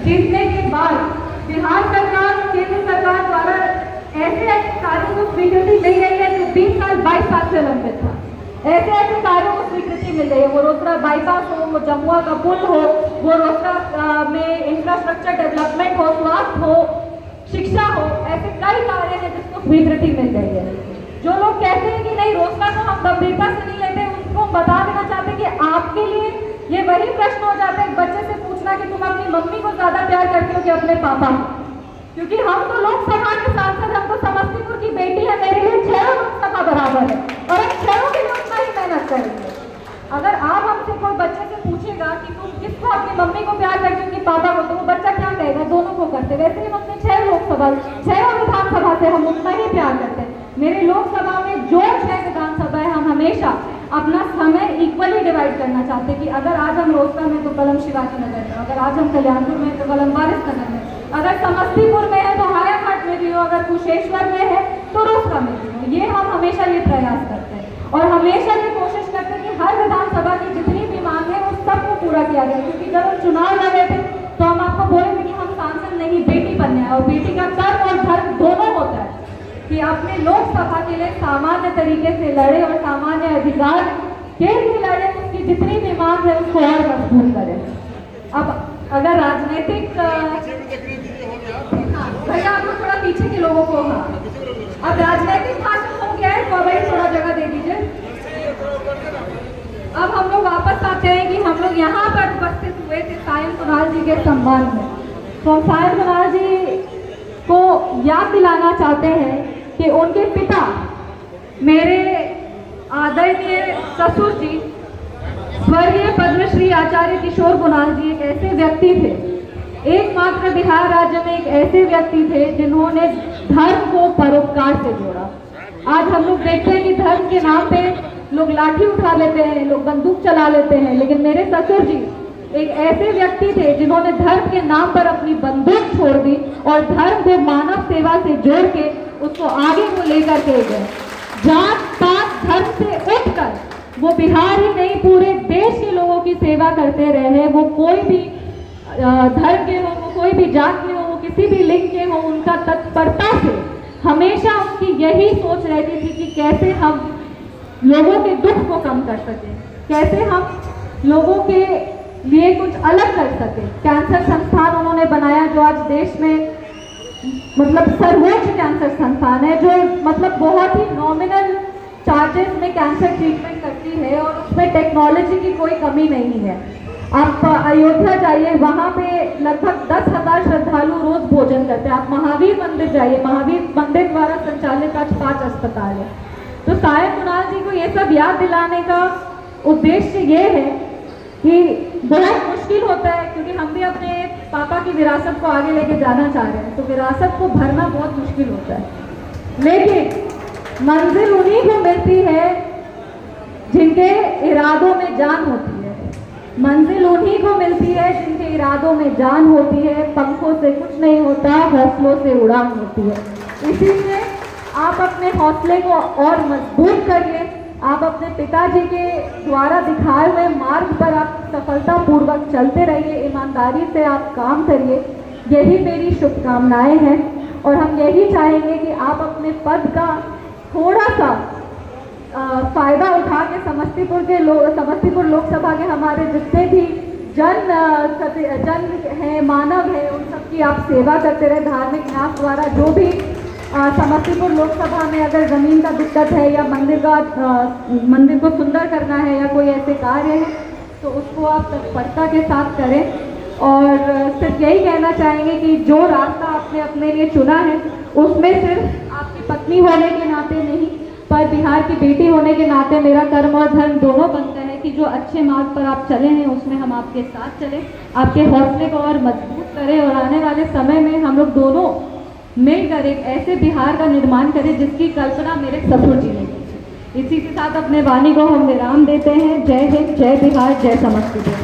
जीतने के बाद बिहार सरकार, केंद्र सरकार द्वारा ऐसे कार्यों को स्वीकृति मिल गई है जो 20 साल 22 साल से लंबित था। ऐसे कार्यों को स्वीकृति मिल गई है, वो रोसड़ा बाईपास हो, वो जमुआ का पुल हो, वो रोसड़ा में इंफ्रास्ट्रक्चर डेवलपमेंट हो, स्वास्थ्य हो, शिक्षा हो, ऐसे कई कार्य हैं जिसको स्वीकृति मिल गई है। जो लोग कहते हैं कि नहीं रोसड़ा को हम गंभीरता से नहीं लेते, उनको हम बता देना चाहते हैं कि आपके लिए ये वही प्रश्न हो जाता है बच्चे से पूछना कि तुम अपनी मम्मी को ज्यादा प्यार करते हो कि अपने पापा को। क्योंकि हम तो लोकसभा के सांसद, हम तो समस्तीपुर की बेटी है, मेरे लिए 6 लोकसभा बराबर है और हम 6 के लिए उतना ही मेहनत करेंगे। अगर आप हमसे कोई बच्चे से पूछेगा कि तुम किसको अपनी मम्मी को प्यार करते हो कि पापा को, तो वो बच्चा क्या कहेगा? दोनों को करते। वैसे ही हम अपने 6 लोकसभा, 6 विधानसभा से हम उतना ही प्यार करते हैं। मेरे लोकसभा में जो 6 विधानसभा है, हम हमेशा अपना समय इक्वली डिवाइड करना चाहते हैं कि अगर आज हम रोसड़ा में तो कल हम शिवाजी नगर में, अगर आज हम कल्याणपुर में तो कल हम वारिस नगर में, अगर समस्तीपुर में है तो हायाघाट में भी हो, अगर कुशेश्वर में है तो रोसड़ा में भी हो। ये हम हमेशा ये प्रयास करते हैं और हमेशा ये कोशिश करते हैं कि हर विधानसभा की जितनी भी मांग है उस सबको पूरा किया जाए। क्योंकि जब हम चुनाव लड़े थे तो हम आपको बोलेंगे कि हम सांसद नहीं, बेटी बनने हैं और बेटी का कर्म और धर्म दोनों होता है कि अपने लोकसभा के लिए सामान्य तरीके से लड़े और सामान्य अधिकार के लिए लड़े, उसकी जितनी भी मांग है उसको और मजबूत करें। अब अगर राजनीतिक भैया आप लोग थोड़ा पीछे के लोगों को, हाँ अब राजनीतिक भाषण हो गया है तो भाई थोड़ा जगह दे दीजिए। अब हम लोग वापस आते हैं कि हम लोग यहाँ पर उपस्थित हुए थे सायन कुणाल जी के सम्मान में। तो हम सायन कुणाल जी को याद दिलाना चाहते हैं कि उनके पिता मेरे आदरणीय ससुर जी स्वर्गीय पद्मश्री आचार्य किशोर कुणाल जी एक ऐसे व्यक्ति थे, एकमात्र बिहार राज्य में एक ऐसे व्यक्ति थे जिन्होंने धर्म को परोपकार से जोड़ा। आज हम लोग देखते हैं कि धर्म के नाम पे लोग लाठी उठा लेते हैं, लोग बंदूक चला लेते हैं, लेकिन मेरे ससुर जी एक ऐसे व्यक्ति थे जिन्होंने धर्म के नाम पर अपनी बंदूक छोड़ दी और धर्म को मानव सेवा से जोड़ के उसको आगे को लेकर के गए। जात पात धर्म से उठकर वो बिहार ही नहीं पूरे देश के लोगों की सेवा करते रहे। वो कोई भी धर्म के हो, वो कोई भी जात के हो, वो किसी भी लिंग के हो, उनका तत्परता से हमेशा उनकी यही सोच रहती थी कि कैसे हम लोगों के दुख को कम कर सकें, कैसे हम लोगों के लिए कुछ अलग कर सके। कैंसर संस्थान उन्होंने बनाया जो आज देश में मतलब सर्वोच्च कैंसर संस्थान है, जो मतलब बहुत ही नॉमिनल चार्जेस में कैंसर ट्रीटमेंट करती है और उसमें टेक्नोलॉजी की कोई कमी नहीं है। आप अयोध्या जाइए, वहाँ पे लगभग 10,000 श्रद्धालु रोज भोजन करते हैं। आप महावीर मंदिर जाइए, महावीर मंदिर द्वारा संचालित आज 5 अस्पताल है। तो सायन कुणाल जी को ये सब याद दिलाने का उद्देश्य ये है कि बहुत मुश्किल होता है, क्योंकि हम भी अपने पापा की विरासत को आगे लेके जाना चाह रहे हैं, तो विरासत को भरना बहुत मुश्किल होता है, लेकिन मंजिल उन्हीं को मिलती है जिनके इरादों में जान होती है। मंजिल उन्हीं को मिलती है जिनके इरादों में जान होती है। पंखों से कुछ नहीं होता, हौसलों से उड़ान होती है। इसीलिए आप अपने हौसले को और मजबूत करिए। आप अपने पिताजी के द्वारा दिखाए हुए मार्ग पर आप सफलतापूर्वक चलते रहिए, ईमानदारी से आप काम करिए, यही मेरी शुभकामनाएं हैं। और हम यही चाहेंगे कि आप अपने पद का थोड़ा सा फायदा उठा के समस्तीपुर लोकसभा के हमारे जितने भी जन हैं, मानव है, उन सब की आप सेवा करते रहे। धार्मिक न्यास द्वारा जो भी समस्तीपुर लोकसभा में अगर ज़मीन का दिक्कत है या मंदिर को सुंदर करना है या कोई ऐसे कार्य है तो उसको आप तत्परता के साथ करें। और सिर्फ यही कहना चाहेंगे कि जो रास्ता आपने अपने लिए चुना है उसमें सिर्फ आपकी पत्नी होने के नाते नहीं, पर बिहार की बेटी होने के नाते मेरा कर्म और धर्म दोनों बनता है कि जो अच्छे मार्ग पर आप चले हैं उसमें हम आपके साथ चलें, आपके हौसले को और मजबूत करें और आने वाले समय में हम लोग दोनों मिलकर एक ऐसे बिहार का निर्माण करें जिसकी कल्पना मेरे ससुर जी ने की। इसी के साथ अपने वाणी को हम विराम देते हैं। जय हिंद, जय बिहार, जय समस्तीपुर।